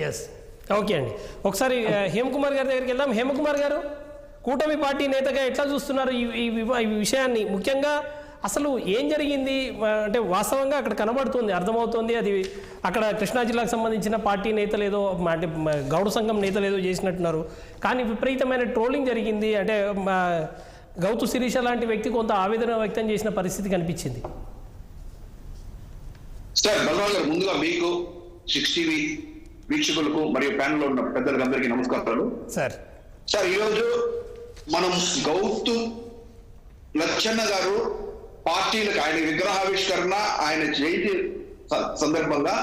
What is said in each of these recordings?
Yes, okay అండి. ఒకసారి హేమకుమార్ గారి దగ్గరికి వెళ్దాం. హేమకుమార్ గారు, కూటమి పార్టీ నేతగా ఎట్లా చూస్తున్నారు ఈ విషయాన్ని? ముఖ్యంగా అసలు ఏం జరిగింది అంటే వాస్తవంగా అక్కడ కనబడుతుంది, అర్థమవుతుంది. అది అక్కడ కృష్ణా జిల్లాకు సంబంధించిన పార్టీ నేతలు ఏదో అంటే గౌడ సంఘం నేతలు ఏదో చేసినట్టున్నారు, కానీ విపరీతమైన ట్రోలింగ్ జరిగింది. అంటే గౌతు శిరీష లాంటి వ్యక్తి కొంత ఆవేదన వ్యక్తం చేసిన పరిస్థితి కనిపించింది. సార్ బలరాజు గారు, ముందుగా మీకు 6 టీవీ వీక్షకులకు మరియు ప్యానెల్లో ఉన్న పెద్దలకు అందరికీ నమస్కారాలు. సార్ ఈరోజు మనం గౌతు లచ్చన్న గారు పార్టీలకు ఆయన విగ్రహావిష్కరణ, ఆయన జయంతి సందర్భంగా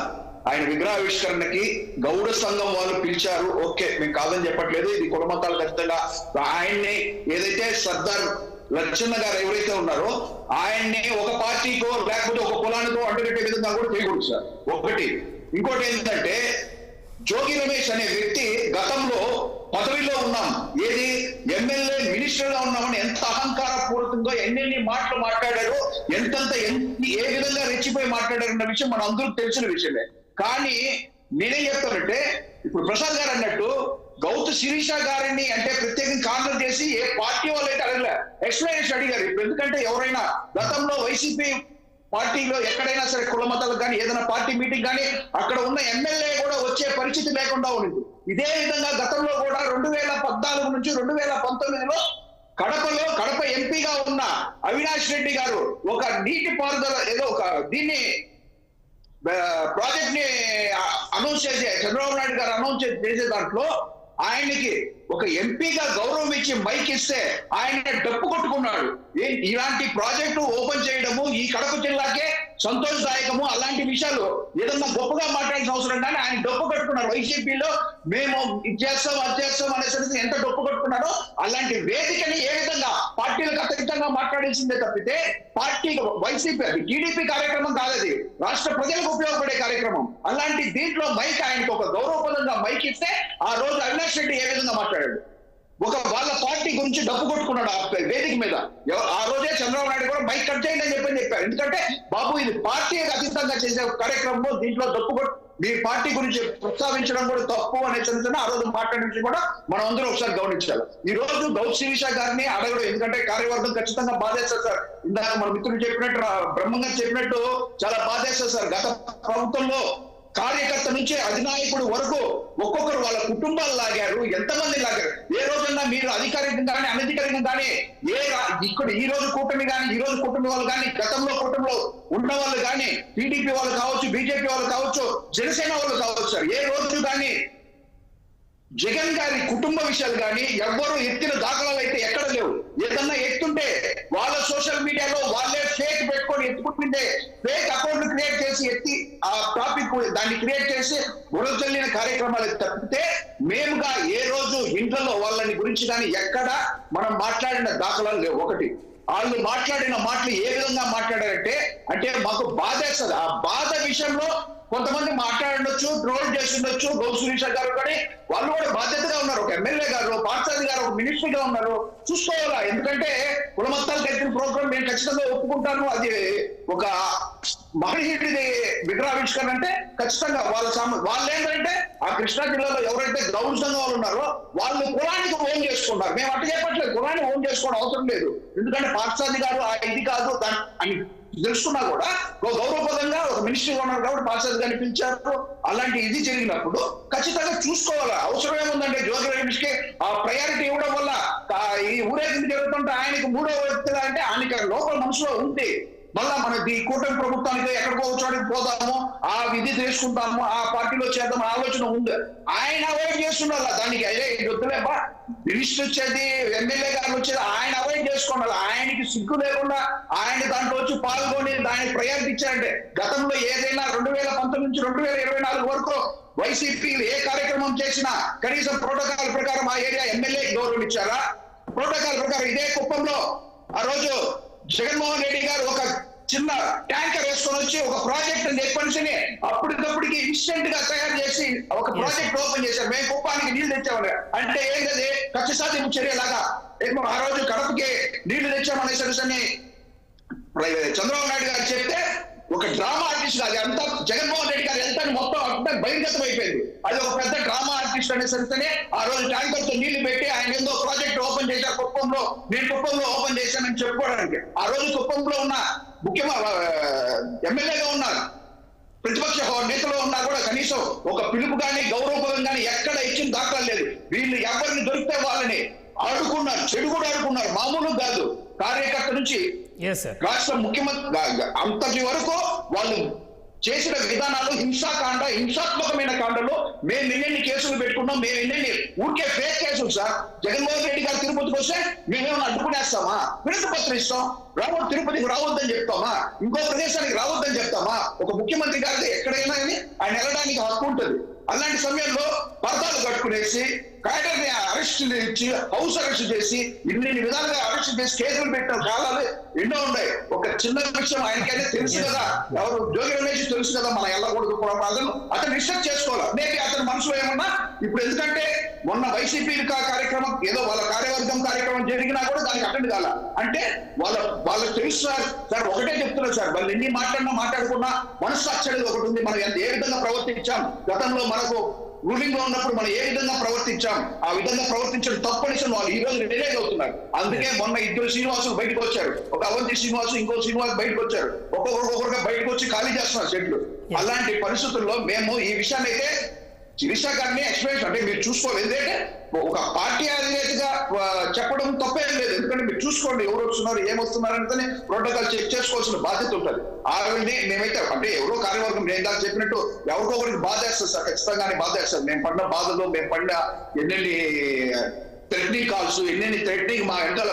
ఆయన విగ్రహావిష్కరణకి గౌడ సంఘం వాళ్ళు పిలిచారు. ఓకే, మేము కాదని చెప్పట్లేదు, ఇది కుల మతాలు ఖచ్చితంగా ఆయన్ని ఏదైతే సర్దార్ లచ్చన్న గారు ఎవరైతే ఉన్నారో ఆయన్ని ఒక పార్టీకో లేకపోతే ఒక కులానికో అడ్డుకట్టే విధంగా కూడా చేయకూడదు సార్. ఒకటి. ఇంకోటి ఏంటంటే జోగి రమేష్ అనే వ్యక్తి గతంలో పదవిలో ఉన్నాం, ఏది ఎమ్మెల్యే మినిస్టర్ గా ఉన్నామని ఎంత అహంకారపూర్వకంగా ఎన్నెన్ని మాటలు మాట్లాడారో, ఏ విధంగా రెచ్చిపోయి మాట్లాడారన్న విషయం మన అందరికి తెలిసిన విషయమే. కానీ నేనేం చెప్తానంటే, ఇప్పుడు ప్రసాద్ గారు అన్నట్టు గౌతు శిరీష గారిని అంటే ప్రత్యేకంగా కార్నర్ చేసి ఏ పార్టీ వాళ్ళు అయితే అడగలే, ఎక్స్ప్లెనేషన్ అడిగారు. ఎందుకంటే ఎవరైనా గతంలో వైసీపీ పార్టీలో ఎక్కడైనా సరే కుల మతాలకు కానీ ఏదైనా పార్టీ మీటింగ్ కానీ అక్కడ ఉన్న ఎమ్మెల్యే కూడా వచ్చే పరిస్థితి లేకుండా ఉంది. ఇదే విధంగా గతంలో కూడా 2014 నుంచి 2019లో కడప ఎంపీగా ఉన్న అవినాష్ రెడ్డి గారు ఒక నీటి పారుదల ఏదో ఒక దీన్ని ప్రాజెక్ట్ ని అనౌన్స్ చేసే చంద్రబాబు నాయుడు గారు అనౌన్స్ చేసే దాంట్లో ఆయనకి ఒక ఎంపీగా గౌరవం ఇచ్చి మైక్ ఇస్తే ఆయన డప్పు కొట్టుకున్నాడు. ఇలాంటి ప్రాజెక్టు ఓపెన్ చేయడము ఈ కడప జిల్లాకే సంతోషదాయకము. అలాంటి విషయాలు ఏదన్నా గొప్పగా మాట్లాడాల్సిన అవసరం కానీ ఆయన డప్పు కట్టుకున్నారు. వైసీపీలో మేము ఇది చేస్తాం అది చేస్తాం అనేసరికి ఎంత డప్పు కట్టుకున్నారో అలాంటి వేదికని ఏ విధంగా పార్టీలకు అతీతంగా మాట్లాడాల్సిందే తప్పితే పార్టీ వైసీపీ అది టీడీపీ కార్యక్రమం కాదు, అది రాష్ట్ర ప్రజలకు ఉపయోగపడే కార్యక్రమం. అలాంటి దీంట్లో మైక్ ఆయనకు ఒక గౌరవప్రదంగా మైక్ ఇస్తే ఆ రోజు అవినాష్ రెడ్డి ఏ విధంగా మాట్లాడాడు, వాళ్ళ పార్టీ గురించి డబ్బు కొట్టుకున్నాడు ఆ వేదిక మీద. ఆ రోజే చంద్రబాబు నాయుడు కూడా మైక్ కట్ చేయండి అని చెప్పారు. ఎందుకంటే బాబు ఇది పార్టీకి అతీతంగా చేసే కార్యక్రమం, దీంట్లో డబ్బు మీ పార్టీ గురించి ప్రస్తావించడం కూడా తప్పు అనే చంద్ర ఆ రోజు మాట్లాడించి కూడా మనం అందరూ ఒకసారి గమనించాలి. ఈ రోజు గౌతు శిరీష గారిని అడగడం, ఎందుకంటే కార్యవర్గం ఖచ్చితంగా బాధేస్తారు సార్. ఇందాక మన మిత్రులు చెప్పినట్టు బ్రహ్మంగా చెప్పినట్టు చాలా బాధేస్తారు సార్. గత ప్రభుత్వంలో కార్యకర్త నుంచి అధినాయకుడు వరకు ఒక్కొక్కరు వాళ్ళ కుటుంబాలు లాగారు, ఎంతమంది లాగారు. ఏ రోజున్నా మీరు అధికారికంగా కానీ అనధికారికంగా కానీ ఇక్కడ ఈ రోజు కూటమి కానీ ఈ రోజు కుటుంబ వాళ్ళు కానీ గతంలో కుటుంబంలో ఉన్న వాళ్ళు కానీ టీడీపీ వాళ్ళు కావచ్చు, బీజేపీ వాళ్ళు కావచ్చు, జనసేన వాళ్ళు కావచ్చు సార్, ఏ రోజు కానీ జగన్ గారి కుటుంబ విషయాలు కానీ ఎవ్వరూ ఎత్తిన దాఖలాలు అయితే ఎక్కడ లేవు. ఏదన్నా ఎత్తుంటే వాళ్ళ సోషల్ మీడియాలో వాళ్ళే ఫేక్ పెట్టుకొని ఎత్తుకుంటుంటే ఫేక్ అకౌంట్ క్రియేట్ చేసి ఎత్తి ఆ టాపిక్ దాన్ని క్రియేట్ చేసి బురద చల్లిన కార్యక్రమాలు తప్పితే మేముగా ఏ రోజు ఇంట్లో వాళ్ళని గురించి కానీ ఎక్కడ మనం మాట్లాడిన దాఖలాలు లేవు. ఒకటి, వాళ్ళు మాట్లాడిన మాటలు ఏ విధంగా మాట్లాడారంటే అంటే మాకు బాధేస్తుంది. ఆ బాధ విషయంలో కొంతమంది మాట్లాడొచ్చు, ట్రోల్ చేస్తుండొచ్చు. గౌతు శిరీష గారు కానీ వాళ్ళు కూడా బాధ్యతగా ఉన్నారు. ఒక ఎమ్మెల్యే గారు, పార్సాది గారు ఒక మినిస్టర్ గా ఉన్నారు, చూసుకోవాలా. ఎందుకంటే కుల మతాలకు ఎత్తిన ప్రోగ్రాం నేను ఖచ్చితంగా ఒప్పుకుంటాను. అది ఒక మహనీయుడిది విగ్రహావిష్కరణ అంటే ఖచ్చితంగా వాళ్ళు ఏంటంటే ఆ కృష్ణా జిల్లాలో ఎవరైతే గౌడ సంఘం వాళ్ళు ఉన్నారో వాళ్ళు కులానికి ఓన్ చేసుకుంటారు. మేము అట్ట చెప్పట్లేదు, కులాన్ని ఓన్ చేసుకోవడం అవసరం లేదు. ఎందుకంటే పార్సాది గారు ఇది కాదు అని తెలుసుకున్నా కూడా గౌరవపదంగా ఒక మినిస్టర్ ఉన్నారు కాబట్టి పార్సాది గారిని పిలిచారు. అలాంటి ఇది జరిగినప్పుడు ఖచ్చితంగా చూసుకోవాలా. అవసరం ఏముందంటే జోగి రమేష్ కి ఆ ప్రయారిటీ ఇవ్వడం వల్ల ఈ ఊరేగింపు జరుగుతుంటే ఆయనకి 3వ వ్యక్తిగా అంటే ఆయనకి లోపల మనసులో ఉంది మళ్ళా మనకి కూటమి ప్రభుత్వానికి ఎక్కడికో చోటికి పోదాము, ఆ విధి తీసుకుంటాము, ఆ పార్టీలో చేద్దాం ఆలోచన ఉంది. ఆయన అవాయిడ్ చేస్తున్నారు దానికి. అదే వద్దులేబ్బా మినిస్టర్ వచ్చేది, ఎమ్మెల్యే గారు వచ్చేది ఆయన అవాయిడ్ చేసుకోండి. ఆయనకి సిగ్గు లేకుండా ఆయన దాంట్లో వచ్చి పాల్గొని దానికి ప్రయారిటీ ఇచ్చారంటే గతంలో ఏదైనా 2019 నుంచి 2024 వరకు వైసీపీ ఏ కార్యక్రమం చేసినా కనీసం ప్రోటోకాల్ ప్రకారం ఆ ఏరియా ఎమ్మెల్యే గౌరవం ఇచ్చారా? ప్రోటోకాల్ ప్రకారం ఇదే కుప్పంలో ఆ రోజు జగన్మోహన్ రెడ్డి గారు ఒక చిన్న ట్యాంకర్ వేసుకొని వచ్చి ఒక ప్రాజెక్ట్ నేర్పనిని అప్పటికప్పటికి ఇన్స్టెంట్ గా తయారు చేసి ఒక ప్రాజెక్ట్ ఓపెన్ చేశారు. మేము కుప్పానికి నీళ్లు తెచ్చామని అంటే ఏంటది కక్ష సాధింపు చర్యలాగా ఆ రోజు కడపకి నీళ్లు తెచ్చామనేసరి చంద్రబాబు నాయుడు గారు చెప్తే ఒక డ్రామా ఆర్టిస్ట్ కాదు అంతా జగన్మోహన్ రెడ్డి గారు ఎంత మొత్తం అంతా బహిర్గతం అయిపోయింది. అది ఒక పెద్ద అనేసరితేనే ఆ రోజు ట్యాంకర్ తో నీళ్లు పెట్టి ఆయన ఏదో ప్రాజెక్ట్ ఓపెన్ చేశారు కుప్పంలో, నేను కుప్పంలో ఓపెన్ చేశానని చెప్పుకోవడానికి. ఆ రోజు కుప్పంలో ఉన్న ఎమ్మెల్యేగా ఉన్నారు, ప్రతిపక్ష నేతలో ఉన్నా కూడా కనీసం ఒక పిలుపు కానీ గౌరవపదం కానీ ఎక్కడ ఇచ్చిన దాఖలు లేదు. వీళ్ళు ఎవరిని దొరికితే వాళ్ళని ఆడుకున్నారు, చెడు కూడా ఆడుకున్నారు, మామూలు కాదు. కార్యకర్త నుంచి రాష్ట్ర ముఖ్యమంత్రి అంతటి వరకు వాళ్ళు చేసిన విధానాలు హింసాత్మకమైన కాండలో మేము ఎన్నెన్ని కేసులు పెట్టుకున్నాం, మేము ఎన్నెన్ని ఊరికే ఫేక్ కేసులు సార్. జగన్మోహన్ రెడ్డి గారు తిరుపతికి వస్తే మేమేమైనా అడ్డుకునేస్తామా? వినతి పత్రం ఇస్తాం, తిరుపతికి రావద్దని చెప్తామా? ఇంకో ప్రదేశానికి రావద్దని చెప్తామా? ఒక ముఖ్యమంత్రి గారికి ఎక్కడైనా కానీ ఆయన వెళ్ళడానికి హక్కు ఉంటుంది. అలాంటి సమయంలో పరదాలు కట్టుకునేసి క్యాడర్ ని అరెస్ట్ ఇచ్చి హౌస్ అరెస్ట్ చేసి ఇన్ని విధాలుగా అరెస్ట్ చేసి కేసులు పెట్టిన కాలాలు ఎన్నో ఉన్నాయి. ఒక చిన్న విషయం ఆయనకైతే తెలుసు కదా, ఎవరు జోగి రమేష్ తెలుసు కదా, మన ఎల్లకూడదు ప్రమాదాలు అతను రిసెర్చ్ చేసుకోవాలి. మేబీ అతని మనసులో ఏమన్నా ఇప్పుడు ఎందుకంటే మొన్న వైసీపీ కార్యక్రమం ఏదో వాళ్ళ కార్యవర్గం కార్యక్రమం జరిగినా కూడా దానికి అటెండ్ కాల అంటే వాళ్ళకి తెలుసు సార్. ఒకటే చెప్తున్నారు సార్, వాళ్ళు ఎన్ని మాట్లాడుకున్నా మనస్సాక్షి ఒకటి ఉంది. మనం ఏ విధంగా ప్రవర్తించాం గతంలో, మనకు రూలింగ్ లో ఉన్నప్పుడు మనం ఏ విధంగా ప్రవర్తించాం, ఆ విధంగా ప్రవర్తించడం తప్పనిసరి వాళ్ళు ఈ రోజు రిలైజ్ అవుతున్నారు. అందుకే మొన్న ఇద్దరు శ్రీనివాసులు బయటకు వచ్చారు, ఒక అవంతి శ్రీనివాసు ఇంకో శ్రీనివాస్ బయటకు వచ్చారు, ఒక్కొక్కరుగా బయటకు వచ్చి ఖాళీ చేస్తున్నారు చెట్లు. అలాంటి పరిస్థితుల్లో మేము ఈ విషయాన్ని అయితే శిరీష గారిని ఎక్స్ప్లెయిన్ అంటే మీరు చూసుకోవాలి. ఎందుకంటే ఒక పార్టీ అధినేతగా చెప్పడం తప్పేం లేదు, ఎందుకంటే మీరు చూసుకోండి ఎవరు వస్తున్నారు ఏమొస్తున్నారు అంటే ప్రోటోకాల్ చెక్ చేసుకోవాల్సిన బాధ్యత ఉంటుంది. ఆవిడని మేమైతే అంటే ఎవరో కార్యవర్గం నేను దాకా చెప్పినట్టు ఎవరికో ఒకరికి బాధ వేస్తుంది సార్, ఖచ్చితంగానే బాధ వేస్తారు. మేము పడిన బాధలు, మేము పడిన ఎన్నెన్ని థ్రెటనింగ్ కాల్స్, ఎన్నెన్ని థ్రెటనింగ్ మా వెనకాల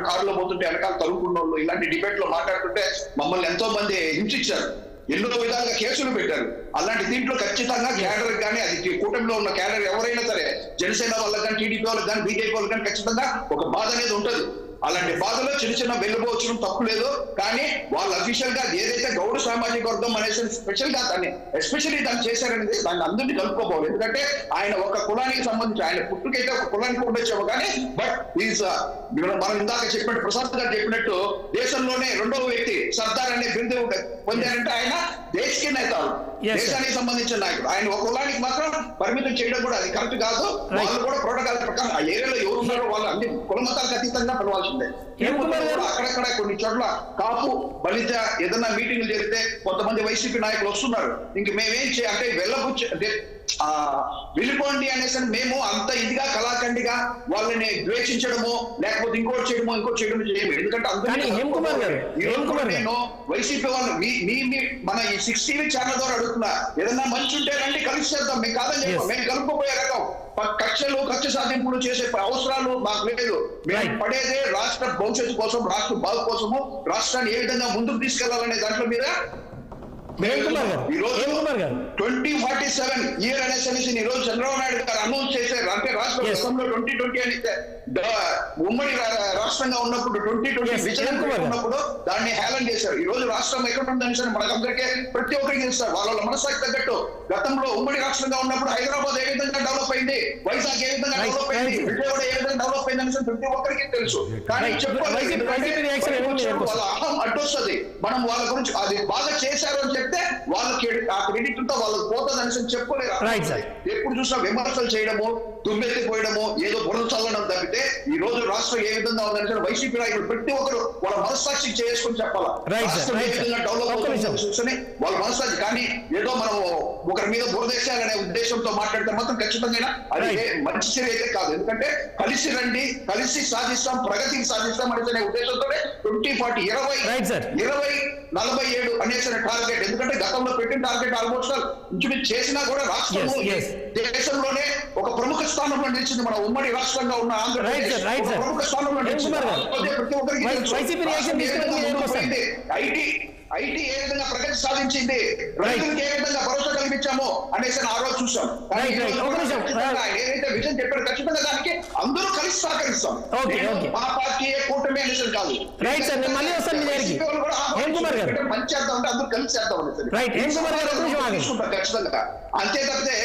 కారులో పోతుంటే వెనకాల తరుముకున్న వాళ్ళు ఇలాంటి డిబేట్ లో మాట్లాడుతుంటే మమ్మల్ని ఎంతో మంది హింసించారు, ఎన్నో విధాలుగా కేసులు పెట్టారు. అలాంటి దీంట్లో ఖచ్చితంగా క్యాడర్ కానీ అది కూటమిలో ఉన్న క్యాడర్ ఎవరైనా సరే జనసేన వాళ్ళకి కానీ టీడీపీ వాళ్ళకి కానీ బీజేపీ వాళ్ళకి కానీ ఖచ్చితంగా ఒక బాధ అనేది ఉంటుంది. అలాంటి బాధలో చిన్న వెళ్ళిపోవచ్చడం తప్పు లేదు. కానీ వాళ్ళు అఫీషియల్ గా ఏదైతే గౌడ సామాజిక వర్గం అనేసి స్పెషల్ గా దాన్ని ఎస్పెషల్లీ దాన్ని చేశారనేది దాన్ని అందరినీ కలుపుకోవాలి. ఎందుకంటే ఆయన ఒక కులానికి సంబంధించి ఆయన పుట్టుకైతే ఒక కులానికి ఉండొచ్చాము, కానీ బట్ ఈజ్ మనం ఇందాక చెప్పినట్టు ప్రసాద్ గారు చెప్పినట్టు దేశంలోనే రెండవ వ్యక్తి సర్దార్ అనే బిరుదు పొందారంటే ఆయన దేశకి నేతారు, దేశానికి సంబంధించిన నాయకుడు. ఆయన ఒక కులానికి మాత్రం పరిమితం చేయడం కూడా అది కరెక్ట్ కాదు. వాళ్ళు కూడా ప్రోటోకాల్ ప్రకారం ఆ ఏరియాలో ఎవరు ఉన్నారో వాళ్ళు అన్ని కుల మతాలకు అతీతంగా పిలవాల్సిందే. అక్కడక్కడ కొన్ని చోట్ల కాపు బలిత ఏదన్నా మీటింగ్లు జరిగితే కొంతమంది వైసీపీ నాయకులు వస్తున్నారు, ఇంక మేమేం చేయాలంటే వెళ్ళిపోండి అనేసి మేము అంత ఇదిగా కళాఖండిగా వాళ్ళని ద్వేషించడమో లేకపోతే ఇంకోటి చేయడమో చేయము. ఎందుకంటే నేను వైసీపీ వాళ్ళు మన ఈ 6 టీవీ ఛానల్ ద్వారా అడుగుతున్నా, ఏదన్నా మంచి ఉంటే రండి కలిసి చేద్దాం, మేము కాదని చెప్పాం. మేము కలుపుకోపోయే రకం కక్ష సాధింపులు చేసే అవసరాలు మాకు లేదు. మేము పడేదే రాష్ట్ర భవిష్యత్తు కోసం, రాష్ట్ర బాగు కోసము, రాష్ట్రాన్ని ఏ విధంగా ముందుకు తీసుకెళ్లాలనే దాంట్లో మీద ఈ రోజు 2047 ఇయర్ అనేసి ఈ రోజు చంద్రబాబు నాయుడు గారు అనౌన్స్ చేశారు. అంటే రాష్ట్ర దేశంలో 2020 అని ఉమ్మడి రాష్ట్రంగా ఉన్నప్పుడు 2020 విజయం ఉన్నప్పుడు దాన్ని హేళన చేశారు. ఈ రోజు రాష్ట్రం ఎక్కడ ఉందని సరే మనకందరికీ ప్రతి ఒక్కరికి తెలుస్తారు. వాళ్ళ మనసాకి తగ్గట్టు గతంలో ఉమ్మడి రాష్ట్రంగా ఉన్నప్పుడు హైదరాబాద్ ఏ విధంగా డెవలప్ అయింది, వైజాగ్ ఏ విధంగా డెవలప్ అయింది, విజయవాడ ఏ విధంగా డెవలప్ అయింది అనేసి ప్రతి ఒక్కరికి తెలుసు. కానీ చెప్పాలి వాళ్ళ అహం అడ్డొస్తుంది. మనం వాళ్ళ గురించి అది బాగా చేశారు అని చెప్తే వాళ్ళకి ఆ క్రెడిట్ తో వాళ్ళకి పోతుంది అనేసి చెప్పుకోలేరు. ఎప్పుడు చూసినా విమర్శలు చేయడము, దుమ్మెత్తిపోయడము, ఏదో బురద చల్లడం తప్పితే ఈ రోజు రాష్ట్రం ఏ విధంగా ఉందని వైసీపీ నాయకులు ప్రతి ఒక్కరు వాళ్ళ మనస్సాక్షి చేసుకుని చెప్పాలా రాష్ట్రం ఏ విధంగా డెవలప్ అవుతుంది వాళ్ళ మనస్సాక్షి. కానీ ఏదో మనం ఒకరి మీద బురదేశాలనే ఉద్దేశంతో మాట్లాడితే మాత్రం ఖచ్చితంగా అది మంచి చర్య అయితే కాదు. ఎందుకంటే కలిసి రండి, కలిసి సాధిస్తాం, ప్రగతికి సాధిస్తాం అనే ఉద్దేశంతో 2040 2047 అనేసిన టార్గెట్. ఎందుకంటే గతంలో పెట్టిన టార్గెట్ ఆల్మోస్ట్ ఇంచుమించు చేసినా కూడా రాష్ట్రం దేశంలోనే ఒక ప్రముఖ స్థానంలో నిలిచింది. మన ఉమ్మడి రాష్ట్రంగా ఉన్న ఆంధ్రప్రదేశ్ ప్రముఖ స్థానంలో నిలిచింది. ప్రతి ఒక్కరికి ఐటీ ఏ విధంగా ప్రగతి సాధించింది, రైతులకు ఏ విధంగా భరోసా కల్పించామో అనేసి ఆ రోజు చూసాం. ఏదైతే విజన్ చెప్పారో ఖచ్చితంగా దానికి అందరూ కలిసి సహకరిస్తాం. ఆ పార్టీ కూటమి అనేసి కాదు, మంచి చేద్దాం అంటే అందరూ కలిసి చేద్దాం అనేసి ఖచ్చితంగా. అంతే తప్పితే